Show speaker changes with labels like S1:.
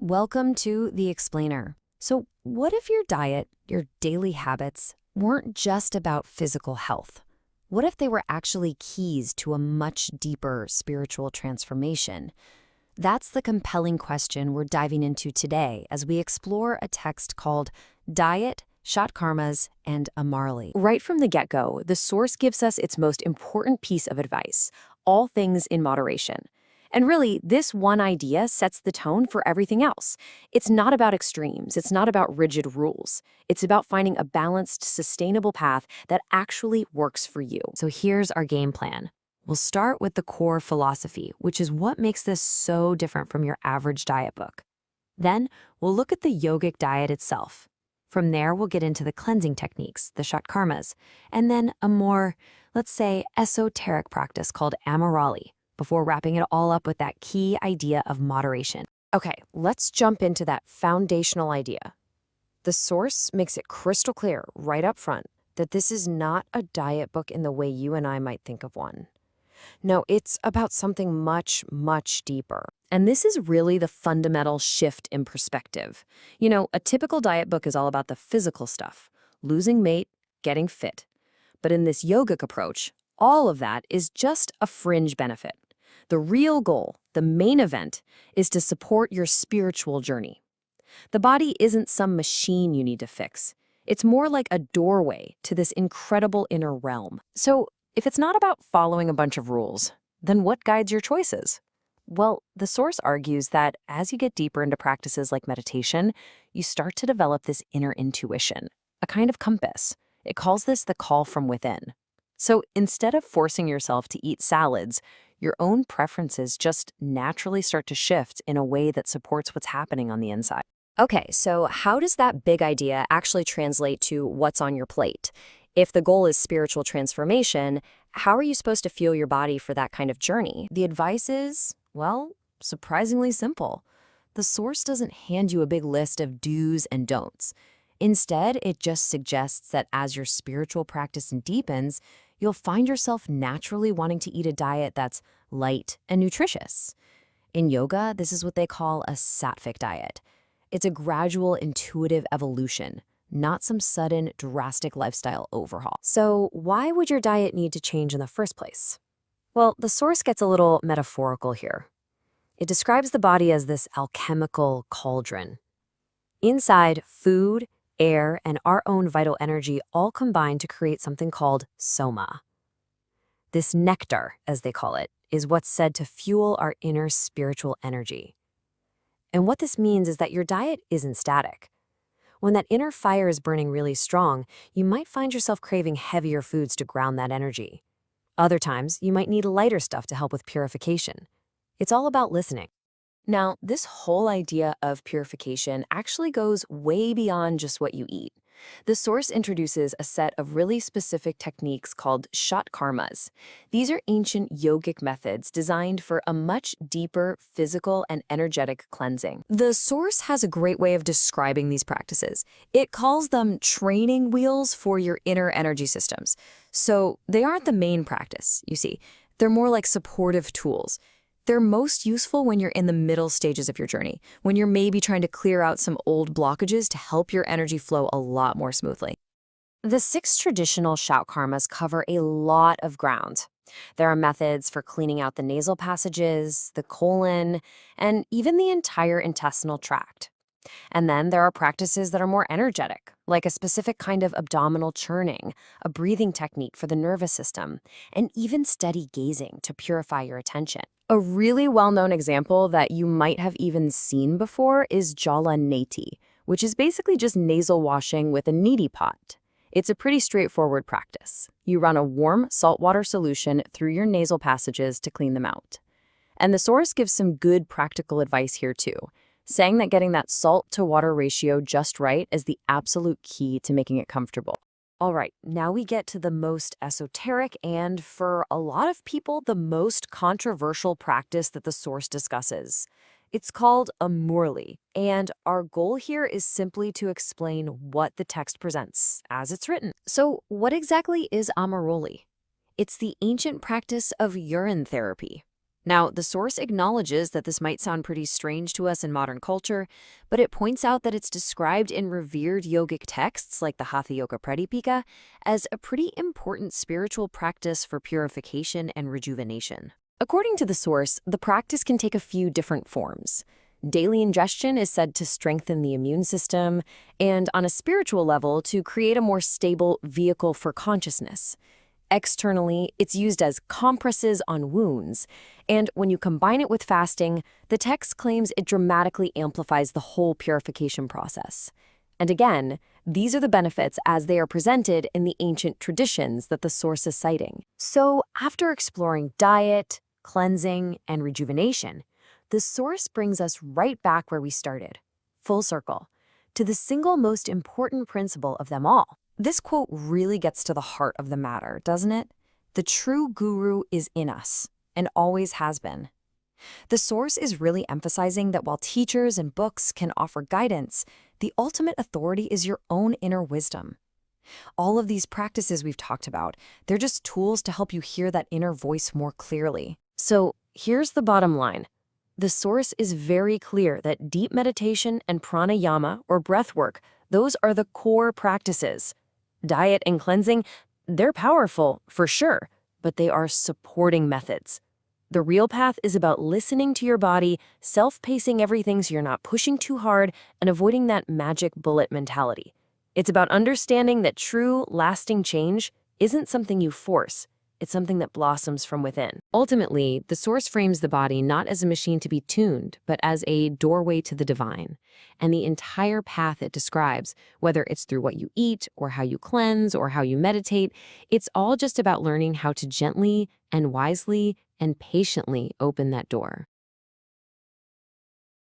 S1: Welcome to The Explainer. So, what if your diet, your daily habits, weren't just about physical health? What if they were actually keys to a much deeper spiritual transformation? That's the compelling question we're diving into today as we explore a text called Diet, Shot Karmas, and Amarli.
S2: Right from the get-go, the source gives us its most important piece of advice: all things in moderation. And really, this one idea sets the tone for everything else. It's not about extremes, it's not about rigid rules. It's about finding a balanced, sustainable path that actually works for you. So here's our game plan. We'll start with the core philosophy, which is what makes this so different from your average diet book. Then, we'll look at the yogic diet itself. From there, we'll get into the cleansing techniques, the Shat Karmas, and then a more, let's say, esoteric practice called Amarali, before wrapping it all up with that key idea of moderation. Okay, let's jump into that foundational idea. The source makes it crystal clear right up front that this is not a diet book in the way you and I might think of one. No, it's about something much, much deeper. And this is really the fundamental shift in perspective. You know, a typical diet book is all about the physical stuff, losing weight, getting fit. But in this yogic approach, all of that is just a fringe benefit. The real goal, the main event, is to support your spiritual journey. The body isn't some machine you need to fix. It's more like a doorway to this incredible inner realm. So, if it's not about following a bunch of rules, then what guides your choices? Well, the source argues that as you get deeper into practices like meditation, you start to develop this inner intuition, a kind of compass. It calls this the call from within. So instead of forcing yourself to eat salads, your own preferences just naturally start to shift in a way that supports what's happening on the inside.
S1: Okay, so how does that big idea actually translate to what's on your plate? If the goal is spiritual transformation, how are you supposed to fuel your body for that kind of journey? The advice is, well, surprisingly simple. The source doesn't hand you a big list of do's and don'ts. Instead, it just suggests that as your spiritual practice deepens, you'll find yourself naturally wanting to eat a diet that's light and nutritious. In yoga, this is what they call a sattvic diet. It's a gradual, intuitive evolution, not some sudden, drastic lifestyle overhaul. So why would your diet need to change in the first place? Well, the source gets a little metaphorical here. It describes the body as this alchemical cauldron. Inside, food, air, and our own vital energy all combine to create something called soma. This nectar, as they call it, is what's said to fuel our inner spiritual energy. And what this means is that your diet isn't static. When that inner fire is burning really strong, you might find yourself craving heavier foods to ground that energy. Other times, you might need lighter stuff to help with purification. It's all about listening. Now, this whole idea of purification actually goes way beyond just what you eat. The source introduces a set of really specific techniques called Shat Karmas. These are ancient yogic methods designed for a much deeper physical and energetic cleansing. The source has a great way of describing these practices. It calls them training wheels for your inner energy systems. So they aren't the main practice, you see. They're more like supportive tools. They're most useful when you're in the middle stages of your journey, when you're maybe trying to clear out some old blockages to help your energy flow a lot more smoothly. The 6 traditional shout karmas cover a lot of ground. There are methods for cleaning out the nasal passages, the colon, and even the entire intestinal tract. And then there are practices that are more energetic, like a specific kind of abdominal churning, a breathing technique for the nervous system, and even steady gazing to purify your attention. A really well-known example that you might have even seen before is Jala Neti, which is basically just nasal washing with a neti pot. It's a pretty straightforward practice. You run a warm saltwater solution through your nasal passages to clean them out. And the source gives some good practical advice here too, saying that getting that salt-to-water ratio just right is the absolute key to making it comfortable. All right, now we get to the most esoteric and, for a lot of people, the most controversial practice that the source discusses. It's called a murli, and our goal here is simply to explain what the text presents as it's written. So what exactly is amaroli? It's the ancient practice of urine therapy.
S2: Now, the source acknowledges that this might sound pretty strange to us in modern culture, but it points out that it's described in revered yogic texts like the Hatha Yoga Pradipika as a pretty important spiritual practice for purification and rejuvenation.
S1: According to the source, the practice can take a few different forms. Daily ingestion is said to strengthen the immune system, and on a spiritual level, to create a more stable vehicle for consciousness. Externally, it's used as compresses on wounds, and when you combine it with fasting, the text claims it dramatically amplifies the whole purification process. And again, these are the benefits as they are presented in the ancient traditions that the source is citing.
S2: So, after exploring diet, cleansing, and rejuvenation, the source brings us right back where we started, full circle, to the single most important principle of them all.
S1: This quote really gets to the heart of the matter, doesn't it? The true guru is in us, and always has been. The source is really emphasizing that while teachers and books can offer guidance, the ultimate authority is your own inner wisdom. All of these practices we've talked about, they're just tools to help you hear that inner voice more clearly.
S2: So, here's the bottom line. The source is very clear that deep meditation and pranayama, or breath work, those are the core practices. Diet and cleansing, they're powerful, for sure, but they are supporting methods. The real path is about listening to your body, self-pacing everything so you're not pushing too hard, and avoiding that magic bullet mentality. It's about understanding that true, lasting change isn't something you force. It's something that blossoms from within. Ultimately, the source frames the body not as a machine to be tuned, but as a doorway to the divine. And the entire path it describes, whether it's through what you eat, or how you cleanse, or how you meditate, it's all just about learning how to gently and wisely and patiently open that door.